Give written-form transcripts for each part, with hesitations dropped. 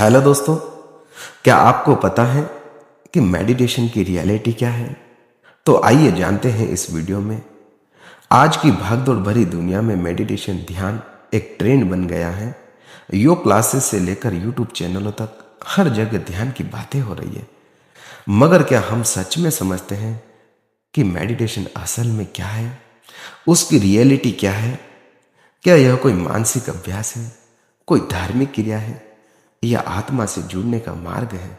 Hello दोस्तों, क्या आपको पता है कि मेडिटेशन की रियलिटी क्या है? तो आइए जानते हैं इस वीडियो में। आज की भागदौड़ भरी दुनिया में मेडिटेशन ध्यान एक ट्रेंड बन गया है। योग क्लासेस से लेकर यूट्यूब चैनलों तक हर जगह ध्यान की बातें हो रही है। मगर क्या हम सच में समझते हैं कि मेडिटेशन असल में क्या है? उसकी रियलिटी क्या है? क्या यह कोई मानसिक अभ्यास है, कोई धार्मिक क्रिया है या आत्मा से जुड़ने का मार्ग है?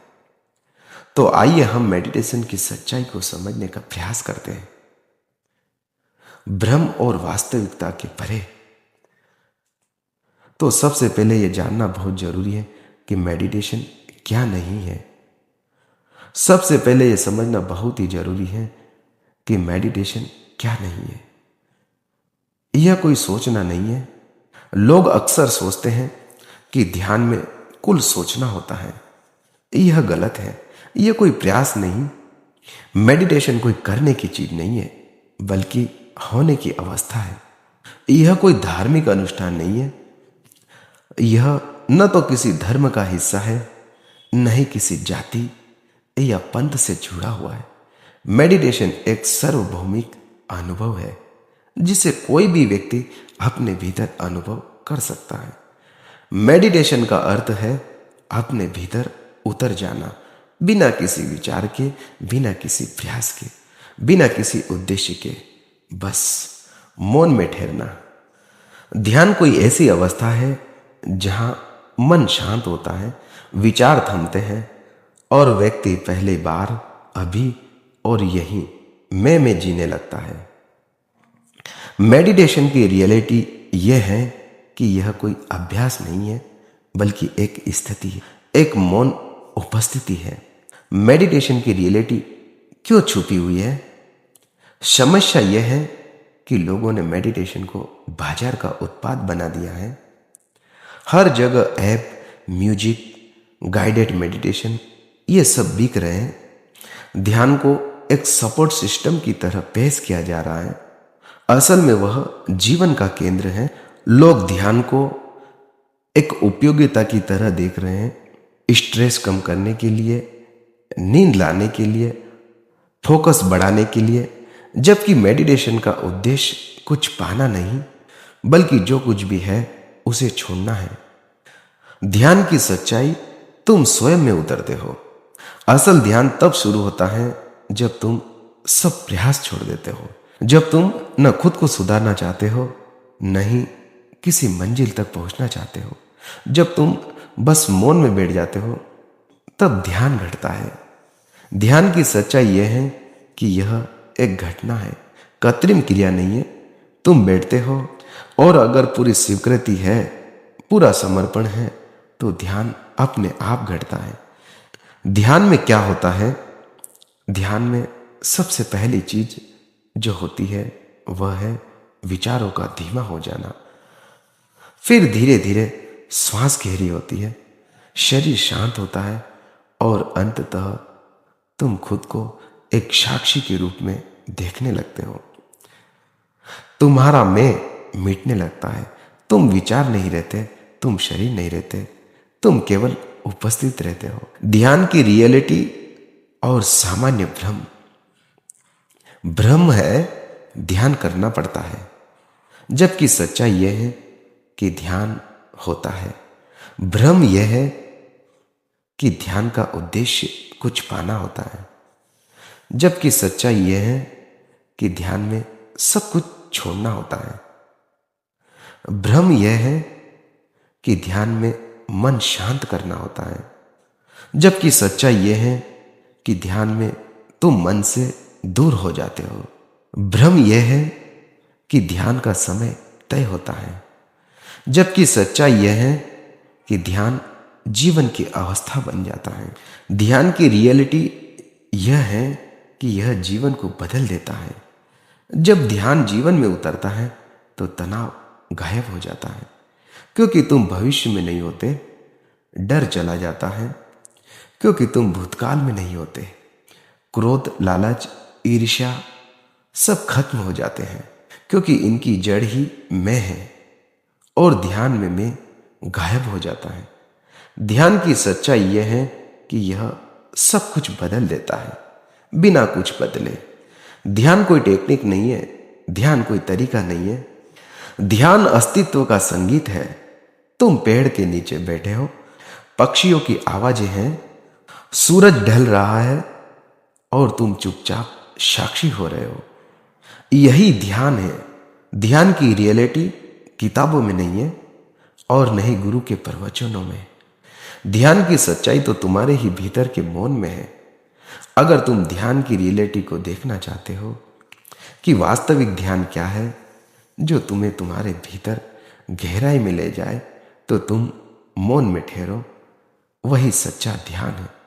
तो आइए हम मेडिटेशन की सच्चाई को समझने का प्रयास करते हैं। भ्रम और वास्तविकता के परे। तो सबसे पहले यह जानना बहुत जरूरी है कि मेडिटेशन क्या नहीं है। सबसे पहले यह समझना बहुत ही जरूरी है कि मेडिटेशन क्या नहीं है। यह कोई सोचना नहीं है। लोग अक्सर सोचते हैं कि ध्यान में कुल सोचना होता है। यह गलत है। यह कोई प्रयास नहीं। मेडिटेशन कोई करने की चीज नहीं है, बल्कि होने की अवस्था है। यह कोई धार्मिक अनुष्ठान नहीं है। यह न तो किसी धर्म का हिस्सा है, न ही किसी जाति या पंथ से जुड़ा हुआ है। मेडिटेशन एक सार्वभौमिक अनुभव है जिसे कोई भी व्यक्ति अपने भीतर अनुभव कर सकता है। मेडिटेशन का अर्थ है अपने भीतर उतर जाना, बिना किसी विचार के, बिना किसी प्रयास के, बिना किसी उद्देश्य के, बस मौन में ठहरना। ध्यान कोई ऐसी अवस्था है जहां मन शांत होता है, विचार थमते हैं और व्यक्ति पहली बार अभी और यही मैं में जीने लगता है। मेडिटेशन की रियलिटी यह है कि यह कोई अभ्यास नहीं है, बल्कि एक स्थिति है, एक मौन उपस्थिति है। मेडिटेशन की रियलिटी क्यों छुपी हुई है? समस्या यह है कि लोगों ने मेडिटेशन को बाजार का उत्पाद बना दिया है। हर जगह ऐप, म्यूजिक, गाइडेड मेडिटेशन, ये सब बिक रहे हैं। ध्यान को एक सपोर्ट सिस्टम की तरह पेश किया जा रहा है। असल में वह जीवन का केंद्र है। लोग ध्यान को एक उपयोगिता की तरह देख रहे हैं, स्ट्रेस कम करने के लिए, नींद लाने के लिए, फोकस बढ़ाने के लिए, जबकि मेडिटेशन का उद्देश्य कुछ पाना नहीं, बल्कि जो कुछ भी है उसे छोड़ना है। ध्यान की सच्चाई तुम स्वयं में उतरते हो। असल ध्यान तब शुरू होता है जब तुम सब प्रयास छोड़ देते हो, जब तुम न खुद को सुधारना चाहते हो, न ही किसी मंजिल तक पहुंचना चाहते हो। जब तुम बस मौन में बैठ जाते हो, तब ध्यान घटता है। ध्यान की सच्चाई यह है कि यह एक घटना है, कृत्रिम क्रिया नहीं है। तुम बैठते हो और अगर पूरी स्वीकृति है, पूरा समर्पण है, तो ध्यान अपने आप घटता है। ध्यान में क्या होता है? ध्यान में सबसे पहली चीज जो होती है वह है विचारों का धीमा हो जाना। फिर धीरे धीरे श्वास गहरी होती है, शरीर शांत होता है और अंततः तुम खुद को एक साक्षी के रूप में देखने लगते हो। तुम्हारा मैं मिटने लगता है। तुम विचार नहीं रहते, तुम शरीर नहीं रहते, तुम केवल उपस्थित रहते हो। ध्यान की रियलिटी और सामान्य भ्रम। भ्रम है ध्यान करना पड़ता है, जबकि सच्चाई यह है कि ध्यान होता है। भ्रम यह है कि ध्यान का उद्देश्य कुछ पाना होता है, जबकि सच्चाई यह है कि ध्यान में सब कुछ छोड़ना होता है। भ्रम यह है कि ध्यान में मन शांत करना होता है, जबकि सच्चाई यह है कि ध्यान में तुम मन से दूर हो जाते हो। भ्रम यह है कि ध्यान का समय तय होता है, जबकि सच्चाई यह है कि ध्यान जीवन की अवस्था बन जाता है। ध्यान की रियलिटी यह है कि यह जीवन को बदल देता है। जब ध्यान जीवन में उतरता है तो तनाव गायब हो जाता है, क्योंकि तुम भविष्य में नहीं होते। डर चला जाता है, क्योंकि तुम भूतकाल में नहीं होते। क्रोध, लालच, ईर्ष्या सब खत्म हो जाते हैं, क्योंकि इनकी जड़ ही मैं है। और ध्यान में मैं गायब हो जाता है। ध्यान की सच्चाई यह है कि यह सब कुछ बदल देता है बिना कुछ बदले। ध्यान कोई टेक्निक नहीं है, ध्यान कोई तरीका नहीं है, ध्यान अस्तित्व का संगीत है। तुम पेड़ के नीचे बैठे हो, पक्षियों की आवाजें हैं, सूरज ढल रहा है और तुम चुपचाप साक्षी हो रहे हो। यही ध्यान है। ध्यान की रियलिटी किताबों में नहीं है और नहीं गुरु के प्रवचनों में। ध्यान की सच्चाई तो तुम्हारे ही भीतर के मौन में है। अगर तुम ध्यान की रियलिटी को देखना चाहते हो कि वास्तविक ध्यान क्या है, जो तुम्हें तुम्हारे भीतर गहराई में ले जाए, तो तुम मौन में ठहरो। वही सच्चा ध्यान है।